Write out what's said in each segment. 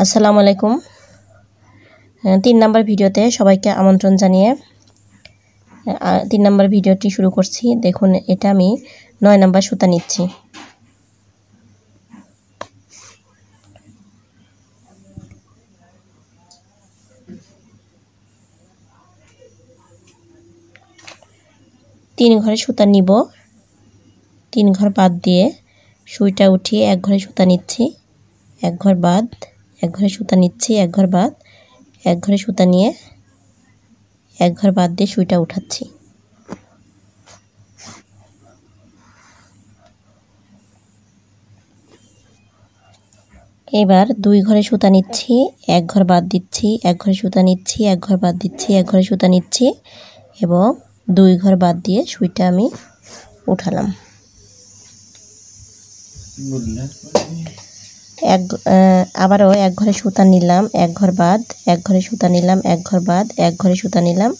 আসসালামু আলাইকুম। 3 নাম্বার ভিডিওতে সবাইকে আমন্ত্রণ জানিয়ে 3 নাম্বার ভিডিওটি শুরু করছি। দেখুন, এটা আমি 9 নাম্বার সুতা নিচ্ছি। তিন ঘরে সুতা নিব। 3 ঘর বাদ দিয়ে সুইটা উঠিয়ে এক ঘরে সুতা নিচ্ছি। এক ঘর বাদ, এক ঘরে সুতা নিচ্ছি, এক ঘর বাদ, এক ঘরে সুতা নিয়ে এক ঘর বাদ দিয়ে সুইটা উঠাচ্ছি। এবার 2 ঘরে সুতা নিচ্ছি, এক ঘর বাদ দিচ্ছি, এক ঘরে সুতা নিচ্ছি, এক ঘর বাদ দিচ্ছি, এক ঘরে সুতা নিচ্ছি এবং 2 ঘর বাদ দিয়ে সুইটা আমি উঠালাম। আবারও এক ঘরে সুতা নিলাম, এক ঘর বাদ, এক ঘরে সুতা নিলাম, এক ঘর বাদ, এক ঘরে সুতা নিলাম,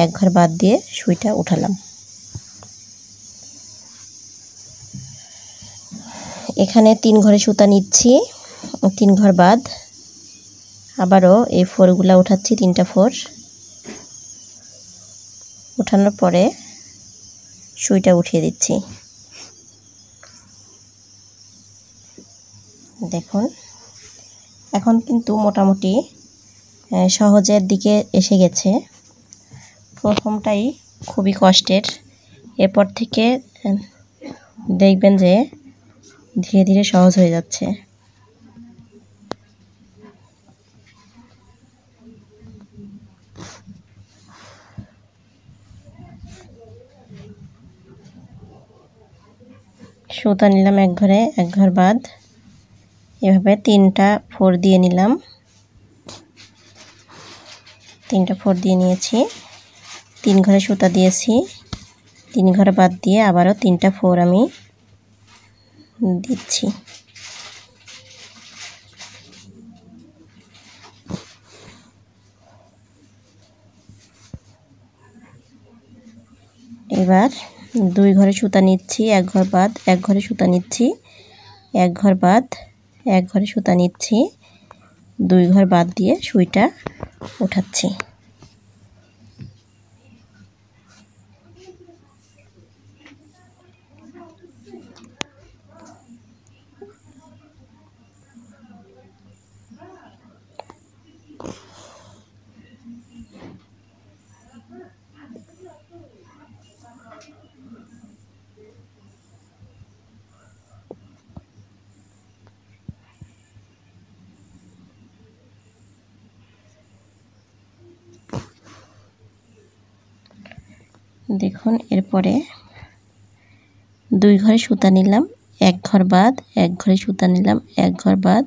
এক ঘর বাদ দিয়ে সুইটা উঠালাম। এখানে 3 ঘরে সুতা নিচ্ছি, 3 ঘর বাদ, আবারও এই ফোরগুলা উঠাচ্ছি, 3টা ফোর উঠানোর পরে সুইটা উঠিয়ে দিচ্ছি। দেখুন, এখন কিন্তু মোটামুটি সহজের দিকে এসে গেছে। প্রথমটাই খুবই কষ্টের, এরপর থেকে দেখবেন যে ধীরে ধীরে সহজ হয়ে যাচ্ছে। সুতা নিলাম এক ঘরে, এক ঘর বাদ, এভাবে 3টা ফোর দিয়ে নিলাম। 3টা ফোর দিয়ে নিয়েছি, 3 ঘরে সুতা দিয়েছি, 3 ঘরে বাদ দিয়ে আবারও 3টা ফোর আমি দিচ্ছি। এবার 2 ঘরে সুতা নিচ্ছি, এক ঘর বাদ, এক ঘরে সুতা নিচ্ছি, এক ঘর বাদ, এক ঘরে সুতা নিচ্ছি, 2 ঘর বাদ দিয়ে সুইটা উঠাচ্ছি। দেখুন, এরপরে 2 ঘরে সুতা নিলাম, এক ঘর বাদ, এক ঘরে সুতা নিলাম, এক ঘর বাদ,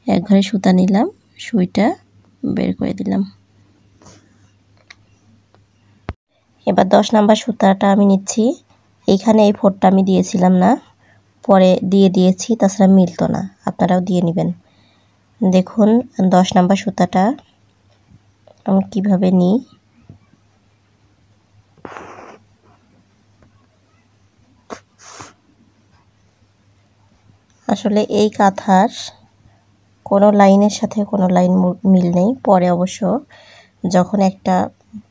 এক ঘরে সুতা নিলাম, সুইটা বের করে দিলাম। এবার 10 নাম্বার সুতাটা আমি নিচ্ছি। এইখানে এই ফোরটা আমি দিয়েছিলাম না, পরে দিয়েছি, তাছাড়া মিলতো না, আপনারাও দিয়ে নেবেন। দেখুন 10 নাম্বার সুতাটা আমি কিভাবে নিই। আসলে এই কাঁথার কোনো লাইনের সাথে কোনো লাইন মিল নেই। পরে অবশ্য যখন একটা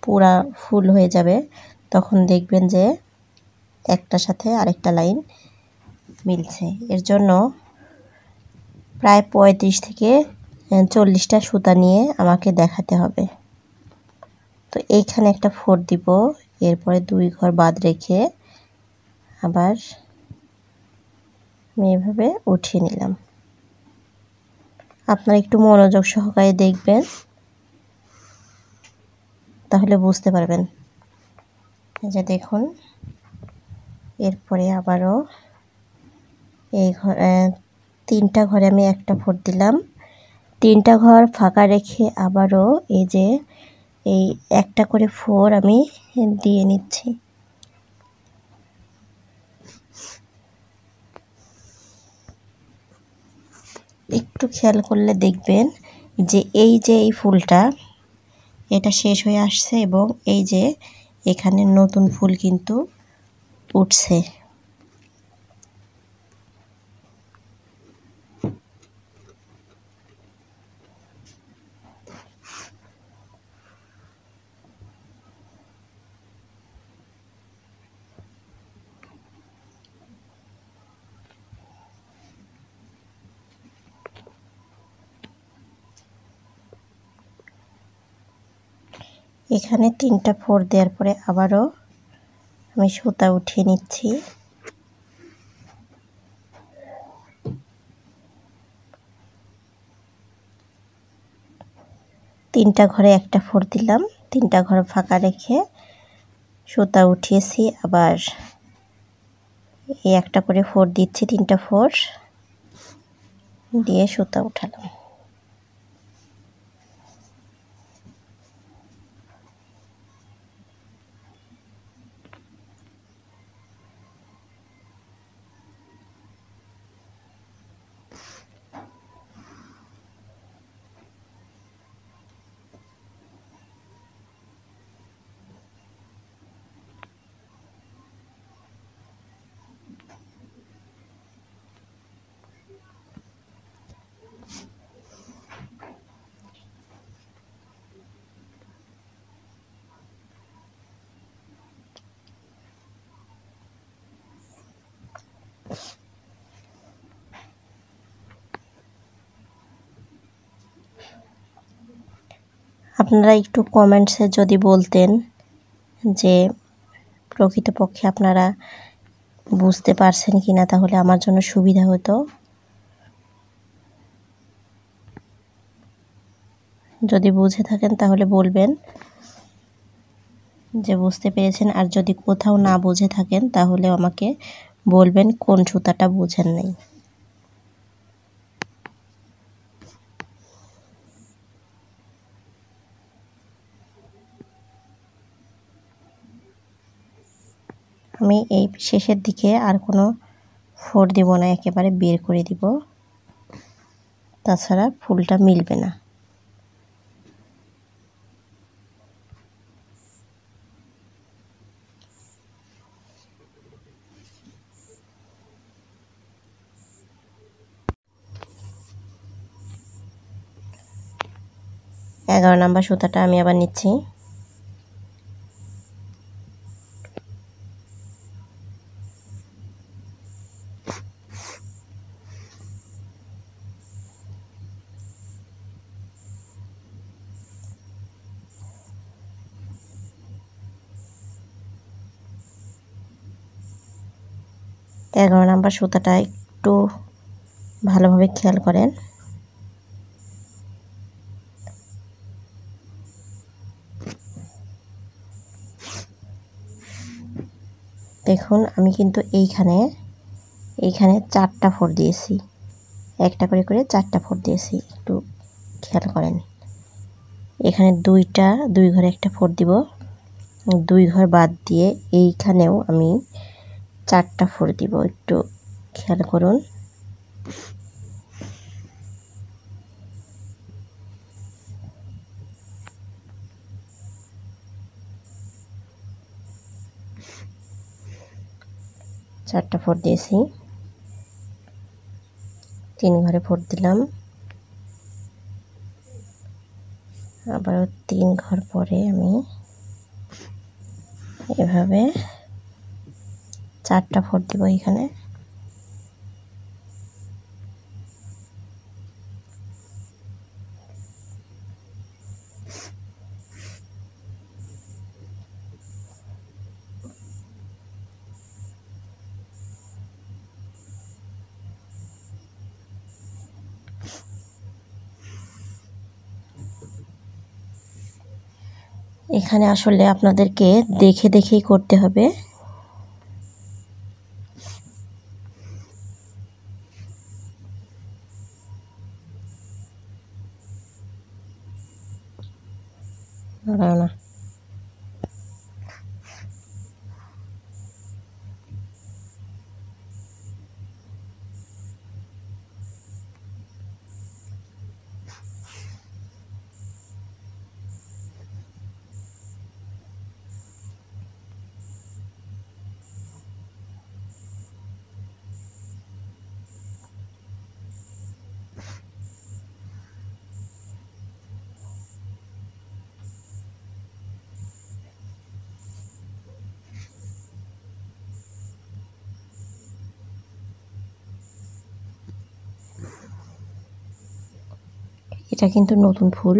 পুরা ফুল হয়ে যাবে তখন দেখবেন যে একটার সাথে আরেকটা লাইন মিলছে। এর জন্য প্রায় 35 থেকে 40টা সুতা নিয়ে আমাকে দেখাতে হবে। তো এইখানে একটা ফোর দিব, এরপরে 2 ঘর বাদ রেখে আবার আমি এভাবে উঠিয়ে নিলাম। আপনারা একটু মনোযোগ সহকারে দেখবেন, তাহলে বুঝতে পারবেন। এই যে দেখুন, এরপরে আবারও এই 3টা ঘরে আমি একটা ফোর দিলাম, 3টা ঘর ফাঁকা রেখে আবারও এই যে এই একটা করে ফোর আমি দিয়ে নিচ্ছি। একটু খেয়াল করলে দেখবেন যে এই ফুলটা এটা শেষ হয়ে আসছে এবং এই যে এখানে নতুন ফুল কিন্তু উঠছে। এখানে 3টা ফোর দেওয়ার পরে আবারও আমি সুতা উঠিয়ে নিচ্ছি। তিনটা ঘরে একটা ফোর দিলাম, 3টা ঘর ফাঁকা রেখে সুতা উঠিয়েছি। আবার এই একটা করে ফোর দিচ্ছি, 3টা ফোর দিয়ে সুতা উঠালাম। আপনারা একটু কমেন্টসে যদি বলতেন যে প্রকৃতপক্ষে আপনারা বুঝতে পারছেন কিনা, তাহলে আমার জন্য সুবিধা হতো। যদি বুঝে থাকেন তাহলে বলবেন যে বুঝতে পেরেছেন, আর যদি কোথাও না বুঝে থাকেন তাহলে আমাকে বলবেন কোন সুতাটা বুঝেন নাই। আমি এই শেষের দিকে আর কোনো ফোর দিব না, একেবারে বের করে দিব, তাছাড়া ফুলটা মিলবে না। এগারো নাম্বার সুতাটা আমি আবার নিচ্ছি। এগারো নাম্বার সুতাটা একটু ভালোভাবে খেয়াল করেন। দেখুন আমি কিন্তু এইখানে 4টা ফোর দিয়েছি, একটা করে করে 4টা ফোর দিয়েছি, একটু খেয়াল করেন। এখানে দুই ঘরে একটা ফোর দিব, 2 ঘর বাদ দিয়ে এইখানেও আমি 4টা ফোর দিব, একটু খেয়াল করুন। চারটা ফোর দিয়েছি, 3 ঘরে ফোর দিলাম, আবারও 3 ঘর পরে আমি এভাবে 4টা ফোর দিব এখানে। এখানে আসলে আপনাদেরকে দেখে দেখেই করতে হবে। না এটা কিন্তু নতুন ফুল।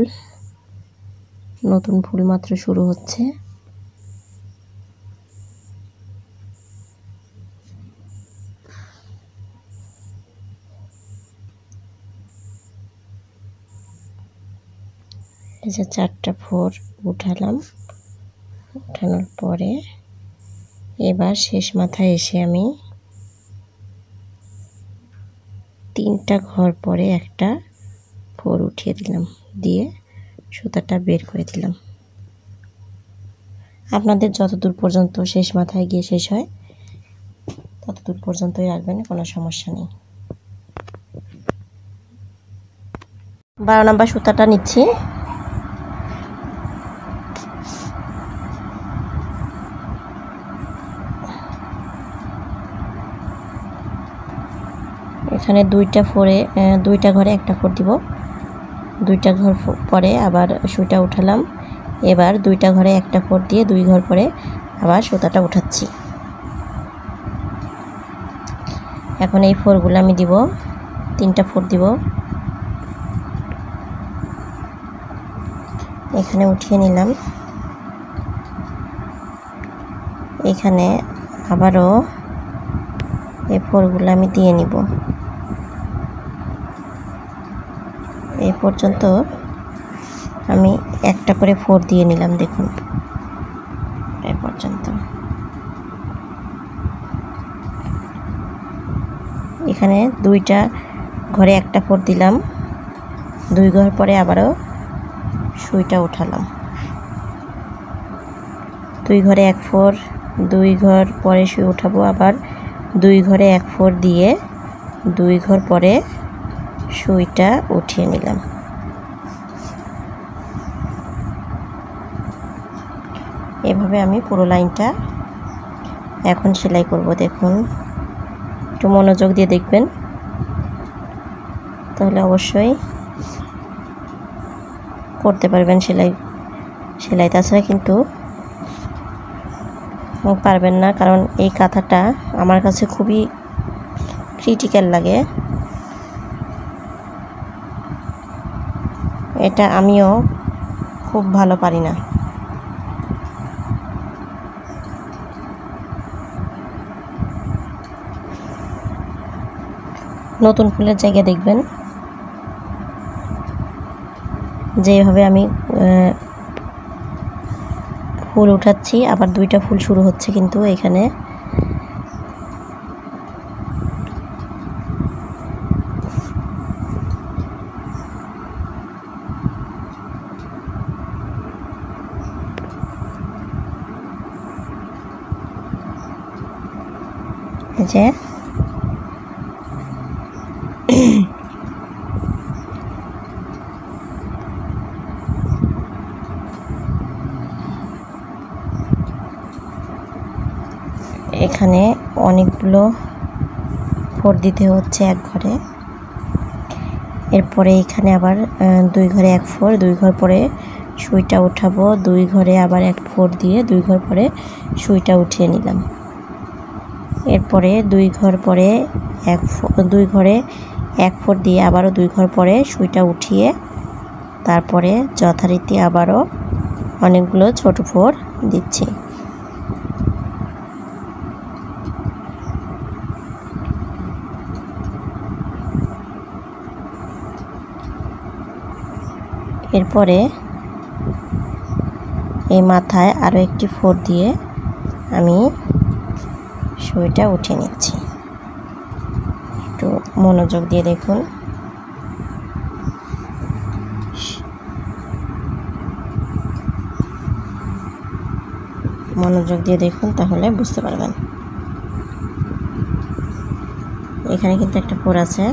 নতুন ফুল মাত্র শুরু হচ্ছে। এই যে 4টা ফোর উঠালাম। উঠানোর পরে এবার শেষ মাথায় এসে আমি 3টা ঘর পরে একটা ফোর উঠিয়ে দিলাম, দিয়ে সুতাটা বের করে দিলাম। আপনাদের যতদূর পর্যন্ত শেষ মাথায় গিয়ে শেষ হয় ততদূর পর্যন্তই রাখবেন, কোনো সমস্যা নেই। 12 নম্বর সুতাটা নিচ্ছি। এখানে 2টা ফোরে 2টা ঘরে একটা ফোর দিব। 2টা ঘর পরে আবার সুতা উঠালাম। এবার 2টা ঘরে একটা ফোর দিয়ে 2 ঘর পরে আবার সুতাটা উঠাচ্ছি। এখন এই ফোরগুলো আমি দিব, 3টা ফোর দিব। এখানে উঠিয়ে নিলাম। এখানে আবারও এই ফোরগুলো আমি দিয়ে নিব। এই পর্যন্ত আমি একটা করে ফোর দিয়ে নিলাম, দেখুন এই পর্যন্ত। এখানে 2টা ঘরে একটা ফোর দিলাম, 2 ঘর পরে আবারও সুইটা উঠালাম। 2 ঘরে এক ফোর, 2 ঘর পরে সুই উঠাবো, আবার 2 ঘরে এক ফোর দিয়ে 2 ঘর পরে সুইটা উঠিয়ে নিলাম। এভাবে আমি পুরো লাইনটা এখন সেলাই করব। দেখুন, একটু মনোযোগ দিয়ে দেখবেন, তাহলে অবশ্যই করতে পারবেন সেলাই। তাছাড়া কিন্তু পারবেন না, কারণ এই কাঁথাটা আমার কাছে খুবই ক্রিটিক্যাল লাগে। এটা আমিও খুব ভালো পারি না। নতুন ফুলের জায়গায় দেখবেন যেভাবে আমি ফুল উঠাচ্ছি, আবার 2টা ফুল শুরু হচ্ছে কিন্তু এখানে। যে এখানে অনেকগুলো ফোর দিতে হচ্ছে এক ঘরে। এরপরে এখানে আবার 2 ঘরে এক ফোর, 2 ঘর পরে সুইটা উঠাবো, 2 ঘরে আবার এক ফোর দিয়ে 2 ঘর পরে সুইটা উঠিয়ে নিলাম। এরপরে 2 ঘর পরে 2 ঘরে এক ফোর দিয়ে আবারও 2 ঘর পরে সুইটা উঠিয়ে তারপরে যথারীতি আবারও অনেকগুলো ছোট ফোর দিচ্ছি। এরপরে এই মাথায় আরও একটি ফোর দিয়ে আমি সুইটা উঠিয়ে নিচ্ছি। একটু মনোযোগ দিয়ে দেখুন। মনোযোগ দিয়ে দেখুন, তাহলে বুঝতে পারবেন। এখানে কিন্তু একটা ফোর আছে,